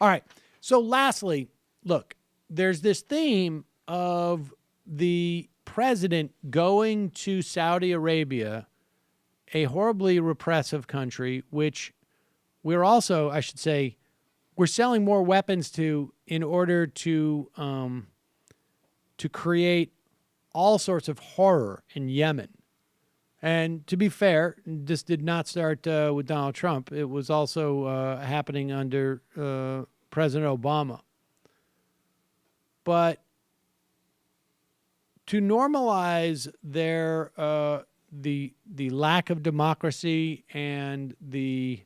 All right. So lastly, look, there's this theme of the president going to Saudi Arabia, a horribly repressive country, which we're also, I should say, we're selling more weapons to in order to create all sorts of horror in Yemen. And to be fair, this did not start with Donald Trump. It was also happening under President Obama. But to normalize their the lack of democracy and the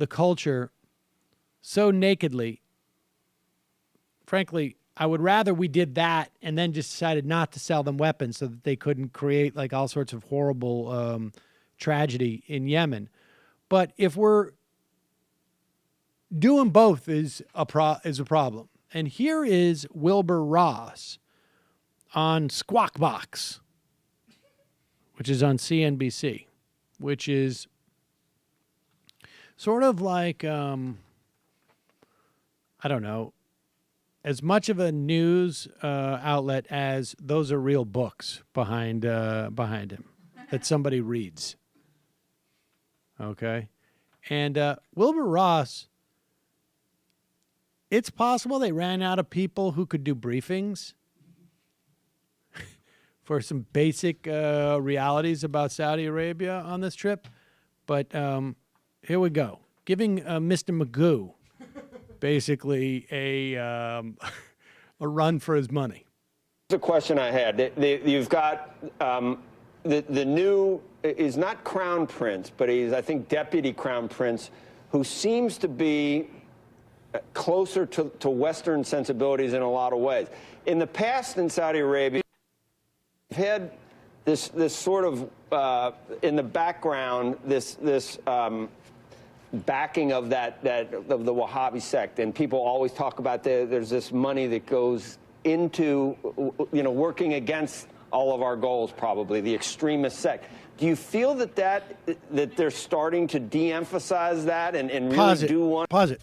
culture so nakedly, frankly, I would rather we did that and then just decided not to sell them weapons so that they couldn't create like all sorts of horrible tragedy in Yemen. But if we're doing both is a problem. And here is Wilbur Ross on Squawk Box, which is on CNBC, which is sort of like, I don't know, as much of a news outlet as those are real books behind him that somebody reads. Okay? And Wilbur Ross, it's possible they ran out of people who could do briefings for some basic realities about Saudi Arabia on this trip. But here we go. Giving Mr. Magoo basically a run for his money. The question I had, you've got the new, is not crown prince, but he's, I think, deputy crown prince, who seems to be closer to Western sensibilities in a lot of ways. In the past in Saudi Arabia, we've had this sort of, in the background, this backing of of the Wahhabi sect, and people always talk about there's this money that goes into, working against all of our goals, probably the extremist sect. Do you feel that they're starting to de-emphasize that and really Pause it.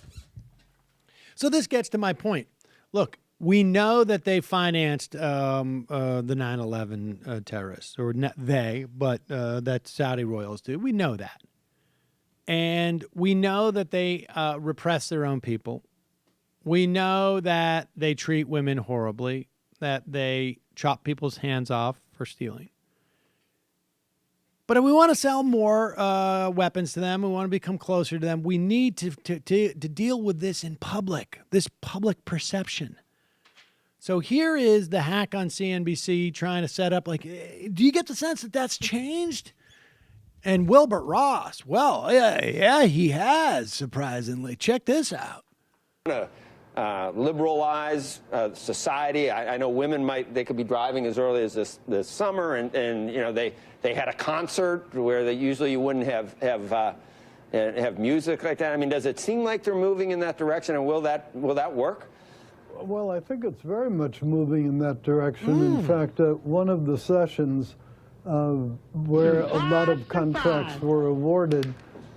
So this gets to my point. Look, we know that they financed the 9/11 terrorists, or not they, but that Saudi royals did. We know that. And we know that they repress their own people. We know that they treat women horribly, that they chop people's hands off for stealing. But if we want to sell more weapons to them, we want to become closer to them, we need to deal with this in public, this public perception. So here is the hack on CNBC trying to set up, like, do you get the sense that that's changed? And Wilbur Ross, well, yeah, he has, surprisingly. Check this out. Liberalize society. I know women they could be driving as early as this summer, and they had a concert where usually you wouldn't have music like that. I mean, does it seem like they're moving in that direction, and will that work? Well, I think it's very much moving in that direction. In fact, one of the sessions where a lot of contracts were awarded,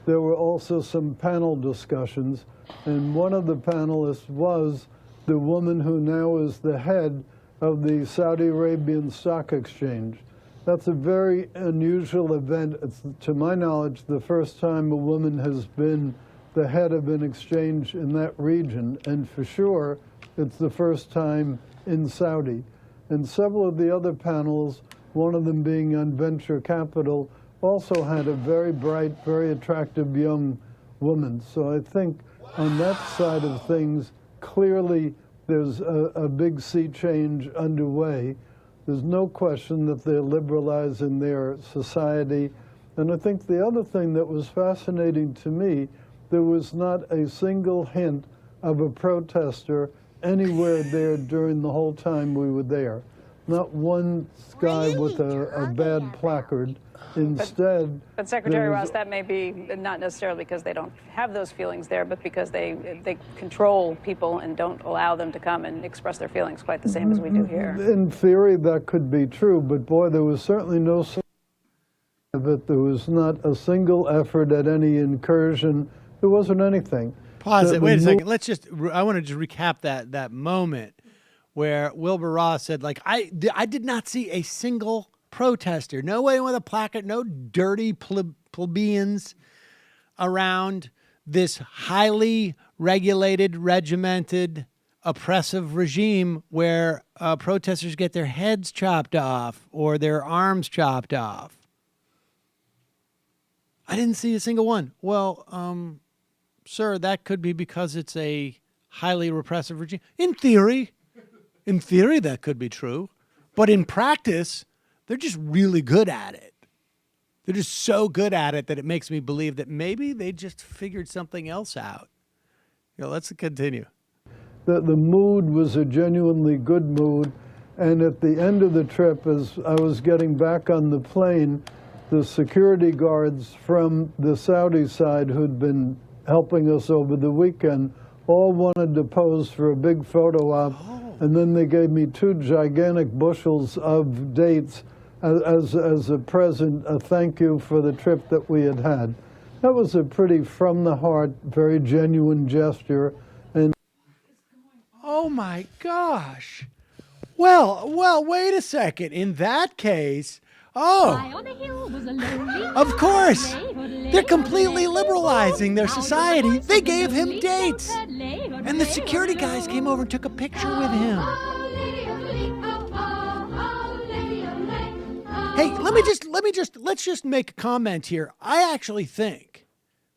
there were also some panel discussions, and one of the panelists was the woman who now is the head of the Saudi Arabian Stock Exchange. That's a very unusual event. It's, to my knowledge, the first time a woman has been the head of an exchange in that region, and for sure, it's the first time in Saudi. And several of the other panels, one of them being on venture capital, also had a very bright, very attractive young woman. So I think on that side of things, clearly there's a big sea change underway. There's no question that they're liberalizing their society. And I think the other thing that was fascinating to me, there was not a single hint of a protester anywhere there during the whole time we were there. Not one guy with a bad placard. Instead, but Secretary Ross, that may be not necessarily because they don't have those feelings there, but because they control people and don't allow them to come and express their feelings quite the same as we do here. In theory, that could be true, but boy, there was certainly no sign of it. There was not a single effort at any incursion. There wasn't anything. Pause it. Wait a second. I want to just recap that moment where Wilbur Ross said, like, I did not see a single protester, no one with a placard, no dirty plebeians around this highly regulated, regimented, oppressive regime where protesters get their heads chopped off or their arms chopped off. I didn't see a single one. Well, sir, that could be because it's a highly repressive regime. In theory, that could be true. But in practice, they're just really good at it. They're just so good at it that it makes me believe that maybe they just figured something else out. Let's continue. The mood was a genuinely good mood. And at the end of the trip, as I was getting back on the plane, the security guards from the Saudi side who'd been helping us over the weekend all wanted to pose for a big photo op. And then they gave me 2 gigantic bushels of dates as a present, a thank you for the trip that we had had. That was a pretty from the heart, very genuine gesture. And oh my gosh. Well, wait a second. In that case, of course, they're completely liberalizing their society. They gave him dates. And the security guys came over and took a picture with him. Hey, let's just make a comment here. I actually think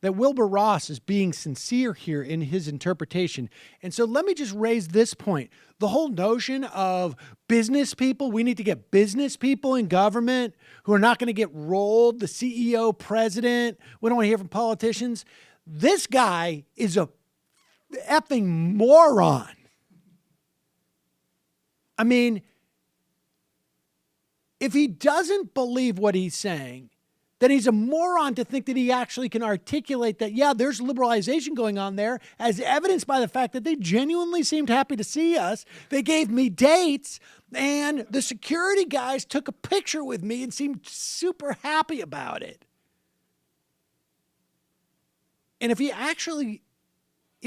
that Wilbur Ross is being sincere here in his interpretation. And so let me just raise this point. The whole notion of business people, we need to get business people in government who are not going to get rolled, the CEO, president. We don't want to hear from politicians. This guy is a effing moron. I mean, if he doesn't believe what he's saying, then he's a moron to think that he actually can articulate that, yeah, there's liberalization going on there, as evidenced by the fact that they genuinely seemed happy to see us. They gave me dates, and the security guys took a picture with me and seemed super happy about it. And if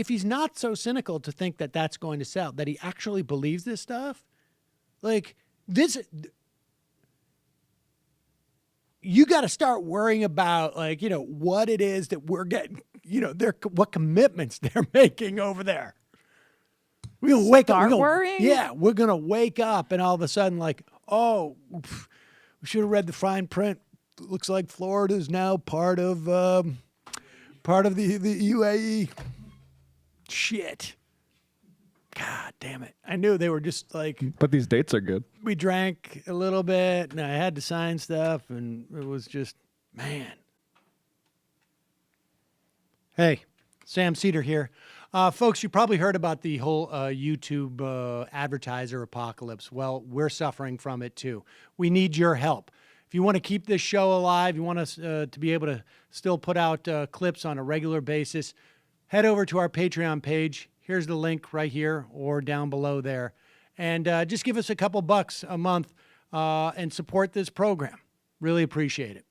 he's not so cynical to think that that's going to sell, that he actually believes this stuff, like this, you got to start worrying about, like, what it is that we're getting, what commitments they're making over there. We're going to wake up. Worrying? Yeah, we're going to wake up and all of a sudden, like, oh, we should have read the fine print. Looks like Florida is now part of the UAE. Shit. God damn it. I knew they were just like... But these dates are good. We drank a little bit, and I had to sign stuff, and it was just, man. Hey, Sam Seder here. Folks, you probably heard about the whole YouTube advertiser apocalypse. Well, we're suffering from it too. We need your help. If you want to keep this show alive, you want us to be able to still put out clips on a regular basis, head over to our Patreon page. Here's the link right here or down below there. And just give us a couple bucks a month and support this program. Really appreciate it.